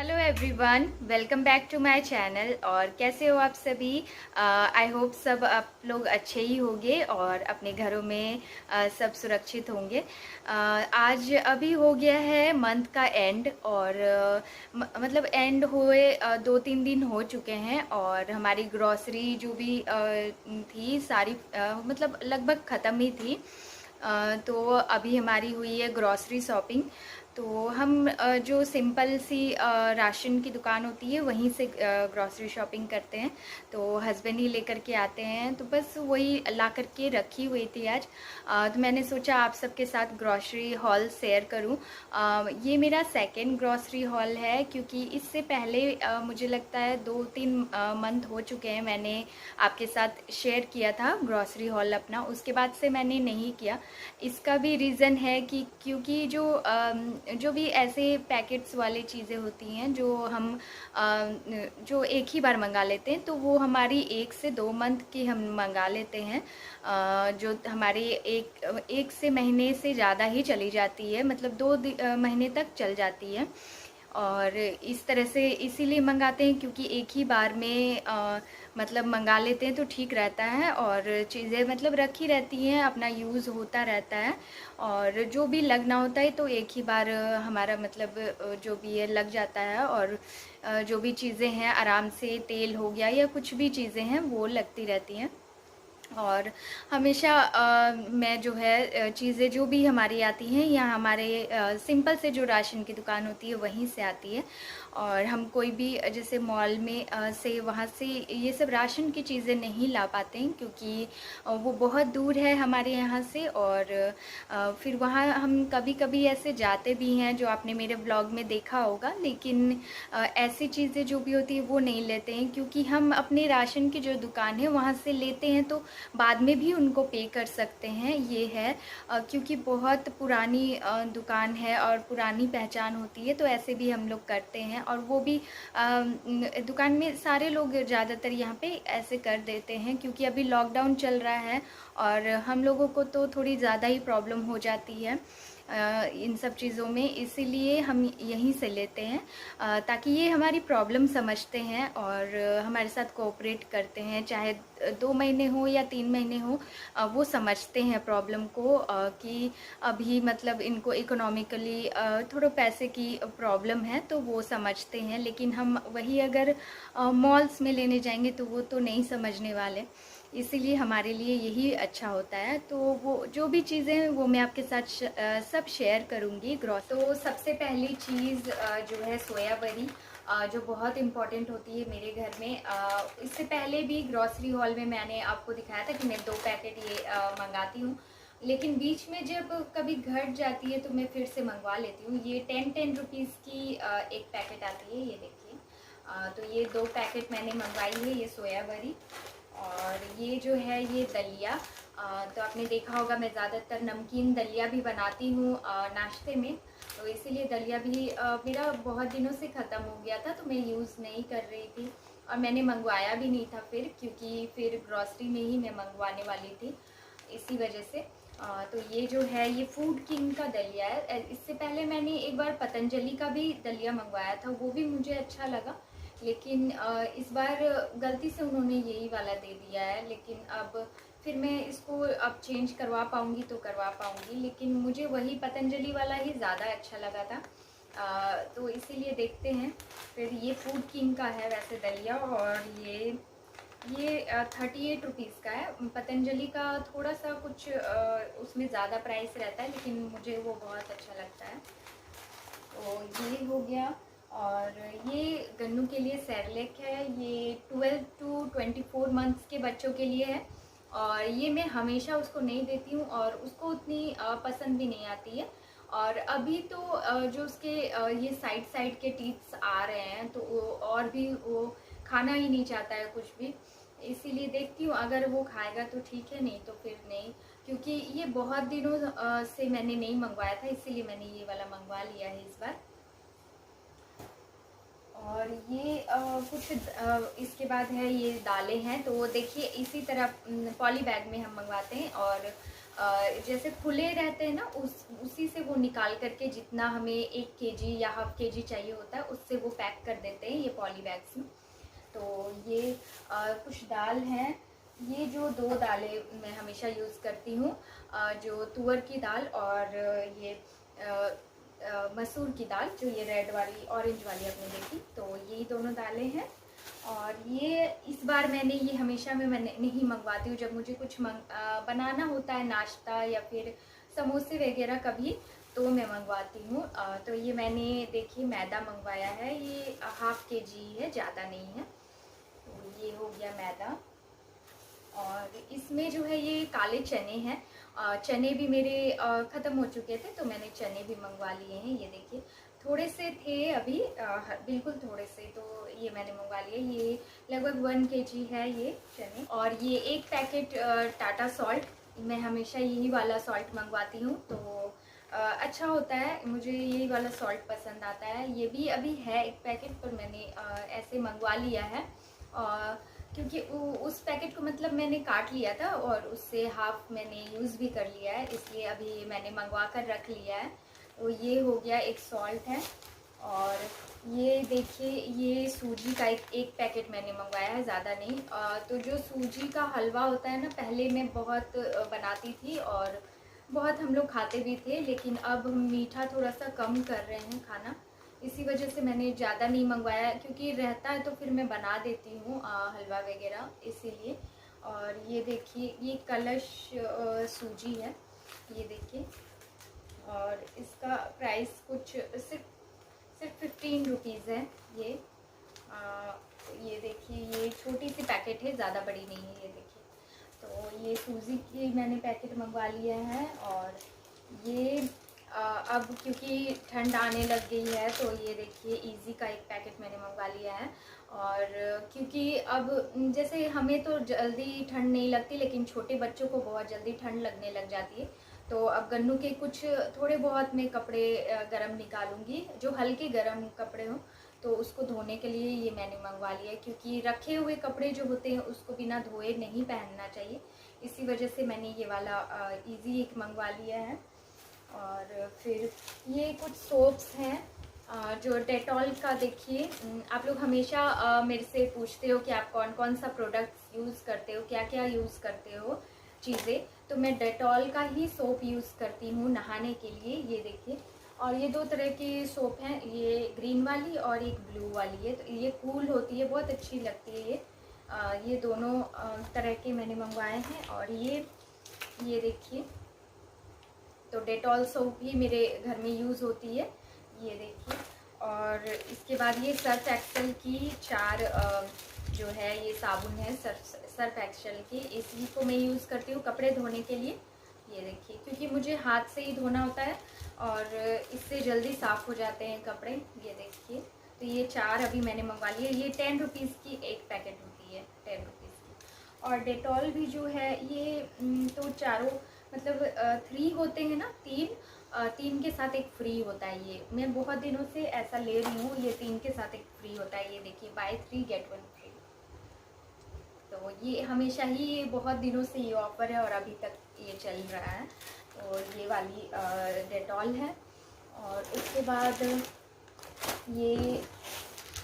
Hello everyone, welcome back to my channel. और कैसे हो आप सभी? आई होप सब आप लोग अच्छे ही होंगे और अपने घरों में सब सुरक्षित होंगे। आज अभी हो गया है मंथ का एंड और मतलब एंड हुए 2-3 दिन हो चुके हैं और हमारी ग्रॉसरी जो भी थी सारी मतलब लगभग ख़त्म ही थी। तो अभी हमारी हुई है ग्रॉसरी शॉपिंग। तो हम जो सिंपल सी राशन की दुकान होती है वहीं से ग्रॉसरी शॉपिंग करते हैं। तो हस्बैंड ही लेकर के आते हैं, तो बस वही ला करके रखी हुई थी आज। तो मैंने सोचा आप सबके साथ ग्रॉसरी हॉल शेयर करूं। ये मेरा सेकंड ग्रॉसरी हॉल है, क्योंकि इससे पहले मुझे लगता है 2-3 मंथ हो चुके हैं मैंने आपके साथ शेयर किया था ग्रॉसरी हॉल अपना। उसके बाद से मैंने नहीं किया। इसका भी रीज़न है कि क्योंकि जो भी ऐसे पैकेट्स वाली चीज़ें होती हैं जो हम जो एक ही बार मंगा लेते हैं, तो वो हमारी 1 से 2 मंथ की हम मंगा लेते हैं। जो हमारी एक से महीने से ज़्यादा ही चली जाती है, मतलब 2 महीने तक चल जाती है। और इस तरह से इसीलिए मंगाते हैं क्योंकि एक ही बार में मतलब मंगा लेते हैं तो ठीक रहता है और चीज़ें मतलब रखी रहती हैं, अपना यूज़ होता रहता है। और जो भी लगना होता है तो एक ही बार हमारा मतलब जो भी है लग जाता है। और जो भी चीज़ें हैं आराम से, तेल हो गया या कुछ भी चीज़ें हैं वो लगती रहती हैं। और हमेशा मैं जो है चीज़ें जो भी हमारी आती हैं या हमारे सिंपल से जो राशन की दुकान होती है वहीं से आती है। और हम कोई भी जैसे मॉल में से वहाँ से ये सब राशन की चीज़ें नहीं ला पाते हैं, क्योंकि वो बहुत दूर है हमारे यहाँ से। और फिर वहाँ हम कभी कभी ऐसे जाते भी हैं जो आपने मेरे ब्लॉग में देखा होगा, लेकिन ऐसी चीज़ें जो भी होती है वो नहीं लेते हैं, क्योंकि हम अपने राशन की जो दुकान है वहाँ से लेते हैं तो बाद में भी उनको पे कर सकते हैं। ये है क्योंकि बहुत पुरानी दुकान है और पुरानी पहचान होती है, तो ऐसे भी हम लोग करते हैं। और वो भी दुकान में सारे लोग ज़्यादातर यहाँ पे ऐसे कर देते हैं, क्योंकि अभी लॉकडाउन चल रहा है और हम लोगों को तो थोड़ी ज़्यादा ही प्रॉब्लम हो जाती है इन सब चीज़ों में, इसीलिए हम यहीं से लेते हैं। ताकि ये हमारी प्रॉब्लम समझते हैं और हमारे साथ कोऑपरेट करते हैं, चाहे 2 महीने हो या 3 महीने हो। वो समझते हैं प्रॉब्लम को कि अभी मतलब इनको इकोनॉमिकली थोड़ा पैसे की प्रॉब्लम है, तो वो समझते हैं। लेकिन हम वही अगर मॉल्स में लेने जाएंगे तो वो तो नहीं समझने वाले, इसीलिए हमारे लिए यही अच्छा होता है। तो वो जो भी चीज़ें हैं वो मैं आपके साथ सब शेयर करूँगी। तो सबसे पहली चीज़ जो है सोया बड़ी, जो बहुत इम्पॉर्टेंट होती है मेरे घर में। इससे पहले भी ग्रॉसरी हॉल में मैंने आपको दिखाया था कि मैं 2 पैकेट ये मंगाती हूँ, लेकिन बीच में जब कभी घट जाती है तो मैं फिर से मंगवा लेती हूँ। ये 10-10 रुपीज़ की एक पैकेट आती है, ये देखिए। तो ये 2 पैकेट मैंने मंगवाई है, ये सोया बड़ी। और ये जो है ये दलिया। तो आपने देखा होगा मैं ज़्यादातर नमकीन दलिया भी बनाती हूँ नाश्ते में, तो इसीलिए दलिया भी मेरा बहुत दिनों से ख़त्म हो गया था, तो मैं यूज़ नहीं कर रही थी और मैंने मंगवाया भी नहीं था फिर, क्योंकि फिर ग्रॉसरी में ही मैं मंगवाने वाली थी, इसी वजह से। तो ये जो है ये फूड किंग का दलिया है। इससे पहले मैंने एक बार पतंजलि का भी दलिया मंगवाया था, वो भी मुझे अच्छा लगा। लेकिन इस बार गलती से उन्होंने यही वाला दे दिया है, लेकिन अब फिर मैं इसको अब चेंज करवा पाऊँगी तो करवा पाऊँगी, लेकिन मुझे वही पतंजलि वाला ही ज़्यादा अच्छा लगा था। तो इसीलिए देखते हैं। फिर ये फूड किंग का है वैसे दलिया, और ये 38 रुपीज़ का है। पतंजलि का थोड़ा सा कुछ उसमें ज़्यादा प्राइस रहता है, लेकिन मुझे वो बहुत अच्छा लगता है। तो ये हो गया। और ये गन्नू के लिए सेरेलैक है, ये 12 to 24 मंथ्स के बच्चों के लिए है। और ये मैं हमेशा उसको नहीं देती हूँ और उसको उतनी पसंद भी नहीं आती है। और अभी तो जो उसके ये साइड साइड के टीथ्स आ रहे हैं, तो वो और भी वो खाना ही नहीं चाहता है कुछ भी। इसीलिए देखती हूँ अगर वो खाएगा तो ठीक है, नहीं तो फिर नहीं, क्योंकि ये बहुत दिनों से मैंने नहीं मंगवाया था, इसीलिए मैंने ये वाला मंगवा लिया है इस बार। और ये कुछ इसके बाद है ये दालें हैं, तो वो देखिए इसी तरह पॉली बैग में हम मंगवाते हैं। और जैसे खुले रहते हैं ना, उसी से वो निकाल करके जितना हमें 1 kg या हाफ kg चाहिए होता है उससे वो पैक कर देते हैं ये पॉली बैग्स में। तो ये कुछ दाल हैं। ये जो 2 दालें मैं हमेशा यूज़ करती हूँ, जो तुअर की दाल और ये मसूर की दाल, जो ये रेड वाली ऑरेंज वाली आपने देखी, तो यही दोनों दालें हैं। और ये इस बार मैंने ये हमेशा मैं नहीं मंगवाती हूँ, जब मुझे कुछ बनाना होता है नाश्ता या फिर समोसे वगैरह कभी, तो मैं मंगवाती हूँ। तो ये मैंने देखिए मैदा मंगवाया है, ये हाफ kg है, ज़्यादा नहीं है। तो ये हो गया मैदा। और इसमें जो है ये काले चने हैं। चने भी मेरे ख़त्म हो चुके थे, तो मैंने चने भी मंगवा लिए हैं। ये देखिए थोड़े से थे अभी, बिल्कुल थोड़े से, तो ये मैंने मंगवा लिए। ये लगभग 1 kg है ये चने। और ये एक पैकेट टाटा सॉल्ट, मैं हमेशा यही वाला सॉल्ट मंगवाती हूँ, तो अच्छा होता है, मुझे यही वाला सॉल्ट पसंद आता है। ये भी अभी है एक पैकेट, पर मैंने ऐसे मंगवा लिया है क्योंकि उस पैकेट को मतलब मैंने काट लिया था और उससे हाफ मैंने यूज़ भी कर लिया है, इसलिए अभी मैंने मंगवा कर रख लिया है। तो ये हो गया, एक सॉल्ट है। और ये देखिए ये सूजी का एक पैकेट मैंने मंगवाया है, ज़्यादा नहीं। तो जो सूजी का हलवा होता है ना, पहले मैं बहुत बनाती थी और बहुत हम लोग खाते भी थे, लेकिन अब हम मीठा थोड़ा सा कम कर रहे हैं खाना, इसी वजह से मैंने ज़्यादा नहीं मंगवाया, क्योंकि रहता है तो फिर मैं बना देती हूँ हलवा वगैरह, इसीलिए। और ये देखिए ये कलश सूजी है, ये देखिए। और इसका प्राइस कुछ सिर्फ 15 रुपीज़ है ये। ये देखिए ये छोटी सी पैकेट है, ज़्यादा बड़ी नहीं है, ये देखिए। तो ये सूजी की मैंने पैकेट मंगवा लिया है। और ये अब क्योंकि ठंड आने लग गई है, तो ये देखिए इजी का एक पैकेट मैंने मंगवा लिया है। और क्योंकि अब जैसे हमें तो जल्दी ठंड नहीं लगती, लेकिन छोटे बच्चों को बहुत जल्दी ठंड लगने लग जाती है, तो अब गन्नू के कुछ थोड़े बहुत मैं कपड़े गरम निकालूंगी, जो हल्के गरम कपड़े हों, तो उसको धोने के लिए ये मैंने मंगवा लिया है, क्योंकि रखे हुए कपड़े जो होते हैं उसको बिना धोए नहीं पहनना चाहिए, इसी वजह से मैंने ये वाला इजी एक मंगवा लिया है। और फिर ये कुछ सोप्स हैं, जो डेटॉल का, देखिए आप लोग हमेशा मेरे से पूछते हो कि आप कौन कौन सा प्रोडक्ट्स यूज़ करते हो, क्या क्या यूज़ करते हो चीज़ें, तो मैं डेटॉल का ही सोप यूज़ करती हूँ नहाने के लिए। ये देखिए, और ये 2 तरह की सोप हैं, ये ग्रीन वाली और एक ब्लू वाली है, तो ये कूल होती है, बहुत अच्छी लगती है ये दोनों तरह के मैंने मंगवाए हैं। और ये देखिए, तो डेटॉल सोप भी मेरे घर में यूज़ होती है, ये देखिए। और इसके बाद ये सर्फ एक्सेल की 4 जो है ये साबुन है, सर्फ एक्सेल की, इसी को मैं यूज़ करती हूँ कपड़े धोने के लिए। ये देखिए, क्योंकि मुझे हाथ से ही धोना होता है और इससे जल्दी साफ़ हो जाते हैं कपड़े। ये देखिए, तो ये 4 अभी मैंने मंगवा लिए। ये 10 रुपीज़ की एक पैकेट होती है, 10 रुपीज़ की। और डेटॉल भी जो है ये तो चारों मतलब 3 होते हैं ना, 3 के साथ एक फ्री होता है। ये मैं बहुत दिनों से ऐसा ले रही हूँ, ये 3 के साथ एक फ्री होता है। ये देखिए, बाय 3 गेट 1 फ्री। तो ये हमेशा ही, ये बहुत दिनों से ये ऑफ़र है और अभी तक ये चल रहा है। तो ये वाली डेटॉल है। और उसके बाद ये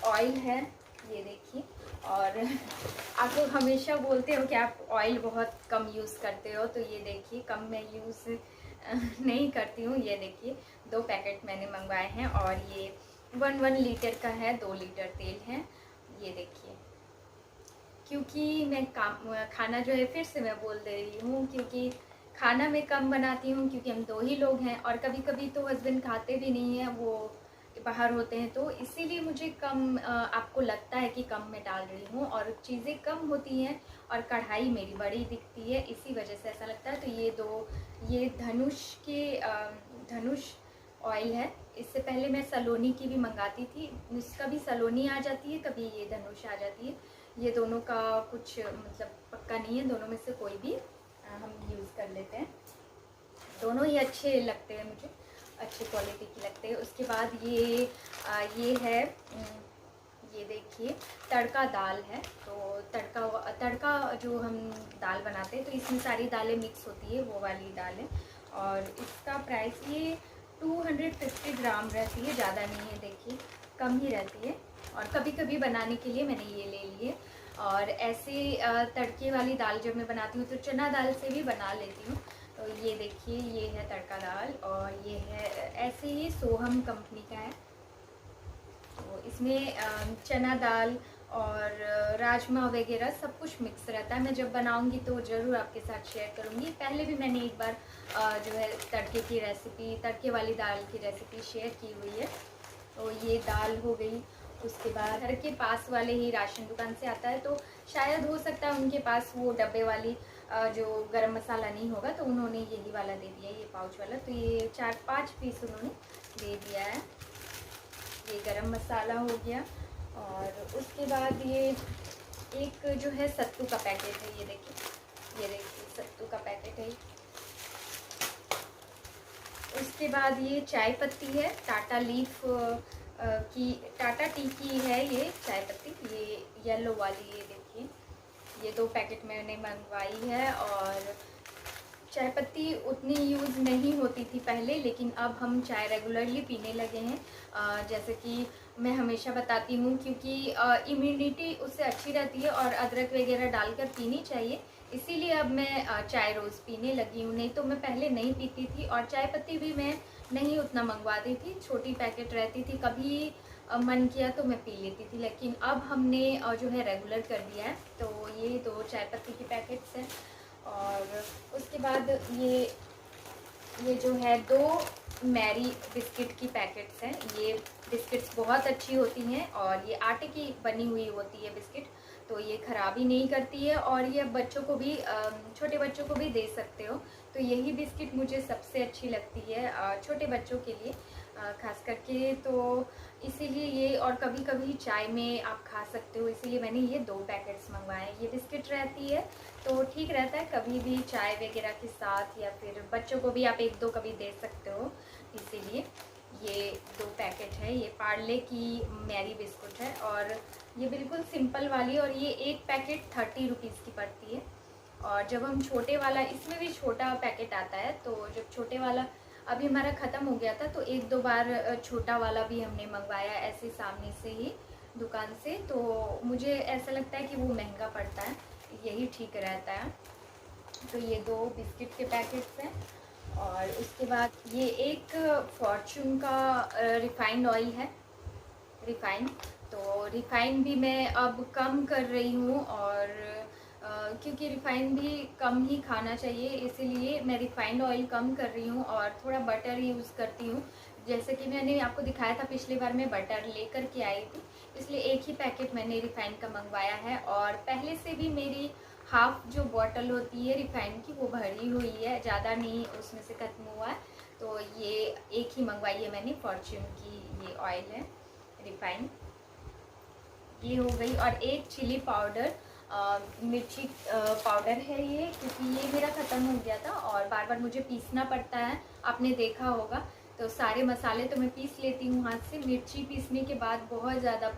ऑयल है, ये देखिए। और आप लोग हमेशा बोलते हो कि आप ऑयल बहुत कम यूज़ करते हो, तो ये देखिए कम मैं यूज़ नहीं करती हूँ। ये देखिए 2 पैकेट मैंने मंगवाए हैं और ये 1 लीटर का है, 2 लीटर तेल है। ये देखिए, क्योंकि मैं खाना जो है, फिर से मैं बोल दे रही हूँ, क्योंकि खाना मैं कम बनाती हूँ, क्योंकि हम 2 ही लोग हैं और कभी कभी तो हस्बैंड खाते भी नहीं हैं, वो बाहर होते हैं, तो इसीलिए मुझे कम आपको लगता है कि कम मैं डाल रही हूँ और चीज़ें कम होती हैं और कढ़ाई मेरी बड़ी दिखती है, इसी वजह से ऐसा लगता है। तो ये धनुष ऑयल है। इससे पहले मैं सलोनी की भी मंगाती थी, इसका भी सलोनी आ जाती है, कभी ये धनुष आ जाती है। ये दोनों का कुछ मतलब पक्का नहीं है, दोनों में से कोई भी हम यूज़ कर लेते हैं। दोनों ही अच्छे लगते हैं मुझे, अच्छी क्वालिटी की लगते हैं। उसके बाद ये है, ये देखिए देखिए तड़का दाल है। तो तड़का जो हम दाल बनाते हैं तो इसमें सारी दालें मिक्स होती है, वो वाली दाल है। और इसका प्राइस ये 250 ग्राम रहती है, ज़्यादा नहीं है, देखिए कम ही रहती है। और कभी कभी बनाने के लिए मैंने ये ले लिए। और ऐसे तड़के वाली दाल जब मैं बनाती हूँ तो चना दाल से भी बना लेती हूँ। तो ये देखिए ये है तड़का दाल, और ये है ऐसे ही सोहम कंपनी का है। तो इसमें चना दाल और राजमा वगैरह सब कुछ मिक्स रहता है। मैं जब बनाऊंगी तो ज़रूर आपके साथ शेयर करूंगी। पहले भी मैंने एक बार जो है तड़के वाली दाल की रेसिपी शेयर की हुई है। तो ये दाल हो गई। उसके बाद घर के पास वाले ही राशन दुकान से आता है, तो शायद हो सकता है उनके पास वो डब्बे वाली जो गरम मसाला नहीं होगा, तो उन्होंने यही वाला दे दिया, ये पाउच वाला। तो ये 4-5 पीस उन्होंने दे दिया है। ये गरम मसाला हो गया। और उसके बाद ये एक जो है सत्तू का पैकेट है, ये देखिए सत्तू का पैकेट है। उसके बाद ये चाय पत्ती है, टाटा टी की है ये चाय पत्ती, ये येलो वाली, ये देखिए ये 2 पैकेट मैंने मंगवाई है। और चाय पत्ती उतनी यूज़ नहीं होती थी पहले, लेकिन अब हम चाय रेगुलरली पीने लगे हैं। जैसे कि मैं हमेशा बताती हूँ, क्योंकि इम्यूनिटी उससे अच्छी रहती है और अदरक वगैरह डालकर पीनी चाहिए, इसीलिए अब मैं चाय रोज़ पीने लगी हूँ। नहीं तो मैं पहले नहीं पीती थी, और चाय पत्ती भी मैं नहीं उतना मंगवाती थी, छोटी पैकेट रहती थी, कभी मन किया तो मैं पी लेती थी। लेकिन अब हमने जो है रेगुलर कर दिया है। तो ये 2 चाय पत्ती की पैकेट्स हैं। और उसके बाद ये जो है 2 मैरी बिस्किट की पैकेट्स हैं। ये बिस्किट्स बहुत अच्छी होती हैं, और ये आटे की बनी हुई होती है बिस्किट, तो ये ख़राबी नहीं करती है, और ये बच्चों को भी छोटे बच्चों को भी दे सकते हो। तो यही बिस्किट मुझे सबसे अच्छी लगती है छोटे बच्चों के लिए ख़ास करके। तो इसीलिए ये, और कभी कभी चाय में आप खा सकते हो, इसीलिए मैंने ये 2 पैकेट्स मंगवाए। ये बिस्किट रहती है तो ठीक रहता है, कभी भी चाय वगैरह के साथ, या फिर बच्चों को भी आप 1-2 कभी दे सकते हो, इसीलिए ये 2 पैकेट है। ये पार्ले की मैरी बिस्कुट है, और ये बिल्कुल सिंपल वाली, और ये एक पैकेट 30 रुपीज़ की पड़ती है। और जब हम छोटे वाला, इसमें भी छोटा पैकेट आता है, तो जब छोटे वाला अभी हमारा ख़त्म हो गया था, तो 1-2 बार छोटा वाला भी हमने मंगवाया ऐसे सामने से ही दुकान से। तो मुझे ऐसा लगता है कि वो महंगा पड़ता है, यही ठीक रहता है। तो ये 2 बिस्किट के पैकेट्स हैं। और उसके बाद ये एक फॉर्च्यून का रिफ़ाइंड ऑयल है, रिफ़ाइंड। तो रिफ़ाइंड भी मैं अब कम कर रही हूँ, और क्योंकि रिफ़ाइंड भी कम ही खाना चाहिए, इसीलिए मैं रिफ़ाइंड ऑयल कम कर रही हूँ और थोड़ा बटर यूज़ करती हूँ। जैसे कि मैंने आपको दिखाया था पिछली बार मैं बटर लेकर के आई थी, इसलिए एक ही पैकेट मैंने रिफ़ाइंड का मंगवाया है। और पहले से भी मेरी हाफ़ जो बॉटल होती है रिफ़ाइंड की वो भरी हुई है, ज़्यादा नहीं उसमें से ख़त्म हुआ है। तो ये एक ही मंगवाई है मैंने, फॉर्च्यून की ये ऑयल है रिफ़ाइंड, ये हो गई। और एक चिली पाउडर, मिर्ची पाउडर है ये, क्योंकि ये मेरा ख़त्म हो गया था और बार बार मुझे पीसना पड़ता है, आपने देखा होगा। तो सारे मसाले तो मैं पीस लेती हूँ हाथ से, मिर्ची पीसने के बाद बहुत ज़्यादा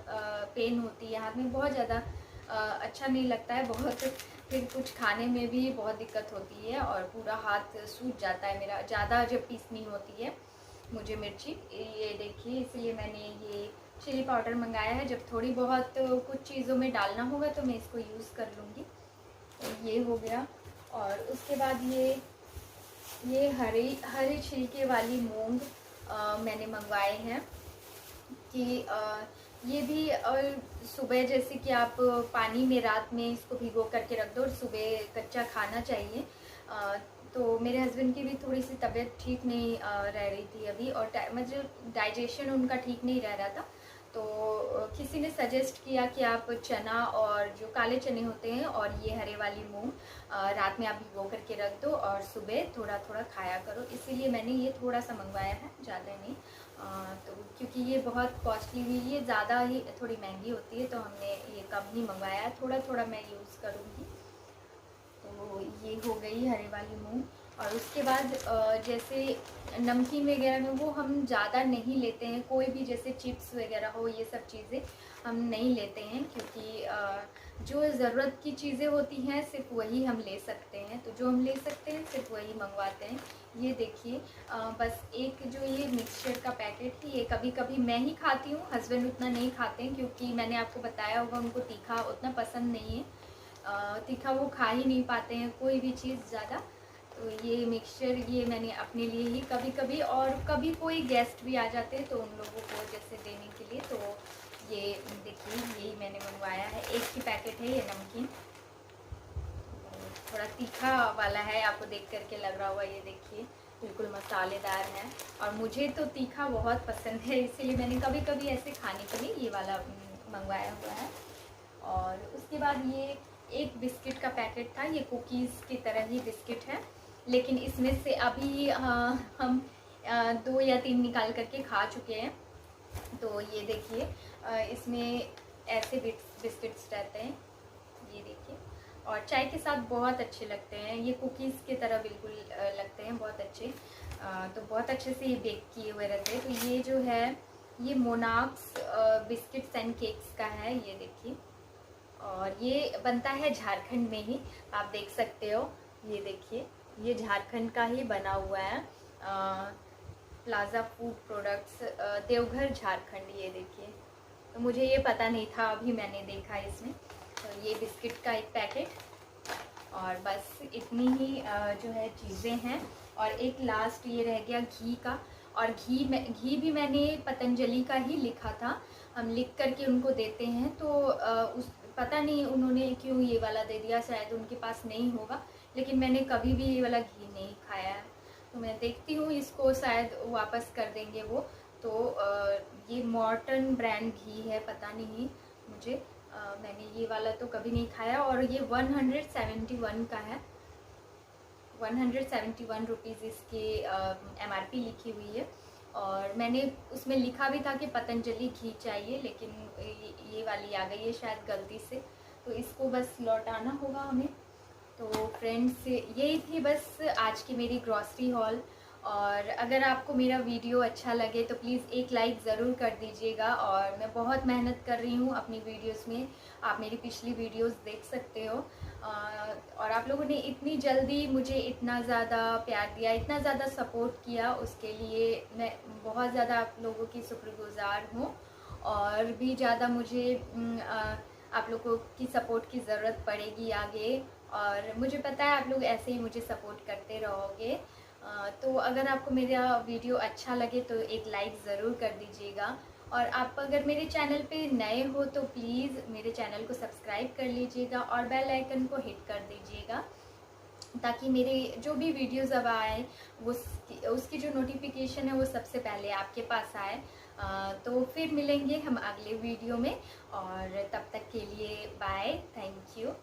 पेन होती है हाथ में, बहुत ज़्यादा अच्छा नहीं लगता है, बहुत फिर कुछ खाने में भी बहुत दिक्कत होती है, और पूरा हाथ सूज जाता है मेरा, ज़्यादा जब पीसनी होती है मुझे मिर्ची। ये देखिए, इसलिए मैंने ये चिली पाउडर मंगाया है, जब थोड़ी बहुत कुछ चीज़ों में डालना होगा तो मैं इसको यूज़ कर लूँगी। तो ये हो गया। और उसके बाद ये हरे छिलके वाली मूंग मैंने मंगवाए हैं, कि ये भी सुबह जैसे कि आप पानी में रात में इसको भिगो करके रख दो और सुबह कच्चा खाना चाहिए। तो मेरे हस्बैंड की भी थोड़ी सी तबीयत ठीक नहीं रह रही थी अभी, और मतलब डाइजेशन उनका ठीक नहीं रह रहा था। तो किसी ने सजेस्ट किया कि आप चना और जो काले चने होते हैं और ये हरे वाली मूंग रात में आप भिगो करके रख दो और सुबह थोड़ा थोड़ा खाया करो, इसीलिए मैंने ये थोड़ा सा मंगवाया है, ज़्यादा नहीं। तो क्योंकि ये बहुत कॉस्टली हुई, ये ज़्यादा ही थोड़ी महंगी होती है, तो हमने ये कम ही मंगवाया है, थोड़ा थोड़ा मैं यूज़ करूँगी। तो ये हो गई हरे वाली मूंग। और उसके बाद जैसे नमकीन वगैरह में वो हम ज़्यादा नहीं लेते हैं, कोई भी जैसे चिप्स वगैरह हो, ये सब चीज़ें हम नहीं लेते हैं, क्योंकि जो ज़रूरत की चीज़ें होती हैं सिर्फ वही हम ले सकते हैं। तो जो हम ले सकते हैं सिर्फ वही मंगवाते हैं। ये देखिए, बस एक जो ये मिक्सचर का पैकेट है, ये कभी कभी मैं ही खाती हूँ, हस्बैंड उतना नहीं खाते हैं, क्योंकि मैंने आपको बताया होगा उनको तीखा उतना पसंद नहीं है। तीखा वो खा ही नहीं पाते हैं कोई भी चीज़ ज़्यादा। तो ये मिक्सचर ये मैंने अपने लिए ही कभी कभी, और कभी कोई गेस्ट भी आ जाते हैं तो उन लोगों को जैसे देने के लिए, तो ये देखिए यही मैंने मंगवाया है। एक ही पैकेट है ये नमकीन, थोड़ा तीखा वाला है, आपको देख करके लग रहा होगा। ये देखिए बिल्कुल मसालेदार है, और मुझे तो तीखा बहुत पसंद है, इसीलिए मैंने कभी कभी ऐसे खाने के लिए ये वाला मंगवाया हुआ है। और उसके बाद ये एक बिस्किट का पैकेट था, ये कुकीज़ की तरह ही बिस्किट है, लेकिन इसमें से अभी हम 2 या 3 निकाल करके खा चुके हैं। तो ये देखिए, इसमें ऐसे बिस्किट्स रहते हैं, ये देखिए, और चाय के साथ बहुत अच्छे लगते हैं। ये कुकीज़ की तरह बिल्कुल लगते हैं, बहुत अच्छे। तो बहुत अच्छे से ये बेक किए हुए रहते हैं। तो ये जो है ये मोनाक्स बिस्किट्स एंड केक्स का है, ये देखिए, और ये बनता है झारखंड में ही, आप देख सकते हो। ये देखिए, ये झारखंड का ही बना हुआ है, plaza food products, Deoghar Jharkhand. ये देखिए, तो मुझे ये पता नहीं था, अभी मैंने देखा इसमें। तो ये बिस्किट का एक पैकेट, और बस इतनी ही जो है चीज़ें हैं। और एक लास्ट ये रह गया घी का, और घी भी मैंने पतंजलि का ही लिखा था। हम लिख करके उनको देते हैं, तो उस पता नहीं उन्होंने क्यों ये वाला दे दिया, शायद उनके पास नहीं होगा, लेकिन मैंने कभी भी ये वाला घी नहीं खाया है। तो मैं देखती हूँ, इसको शायद वापस कर देंगे वो। तो ये मॉर्टन ब्रांड घी है, पता नहीं मुझे, मैंने ये वाला तो कभी नहीं खाया। और ये 171 का है, 171 रुपीज़ इसकी MRP लिखी हुई है। और मैंने उसमें लिखा भी था कि पतंजलि घी चाहिए, लेकिन ये वाली आ गई है शायद गलती से, तो इसको बस लौटाना होगा हमें। तो फ्रेंड्स, यही थी बस आज की मेरी ग्रॉसरी हॉल। और अगर आपको मेरा वीडियो अच्छा लगे तो प्लीज़ एक लाइक ज़रूर कर दीजिएगा। और मैं बहुत मेहनत कर रही हूँ अपनी वीडियोस में, आप मेरी पिछली वीडियोस देख सकते हो। और आप लोगों ने इतनी जल्दी मुझे इतना ज़्यादा प्यार दिया, इतना ज़्यादा सपोर्ट किया, उसके लिए मैं बहुत ज़्यादा आप लोगों की शुक्रगुज़ार हूँ। और भी ज़्यादा मुझे आप लोगों की सपोर्ट की ज़रूरत पड़ेगी आगे, और मुझे पता है आप लोग ऐसे ही मुझे सपोर्ट करते रहोगे। तो अगर आपको मेरा वीडियो अच्छा लगे तो एक लाइक ज़रूर कर दीजिएगा। और आप अगर मेरे चैनल पे नए हो तो प्लीज़ मेरे चैनल को सब्सक्राइब कर लीजिएगा, और बेल आइकन को हिट कर दीजिएगा, ताकि मेरे जो भी वीडियोज़ अब आए वो उसकी जो नोटिफिकेशन है वो सबसे पहले आपके पास आए। तो फिर मिलेंगे हम अगले वीडियो में, और तब तक के लिए बाय, थैंक यू।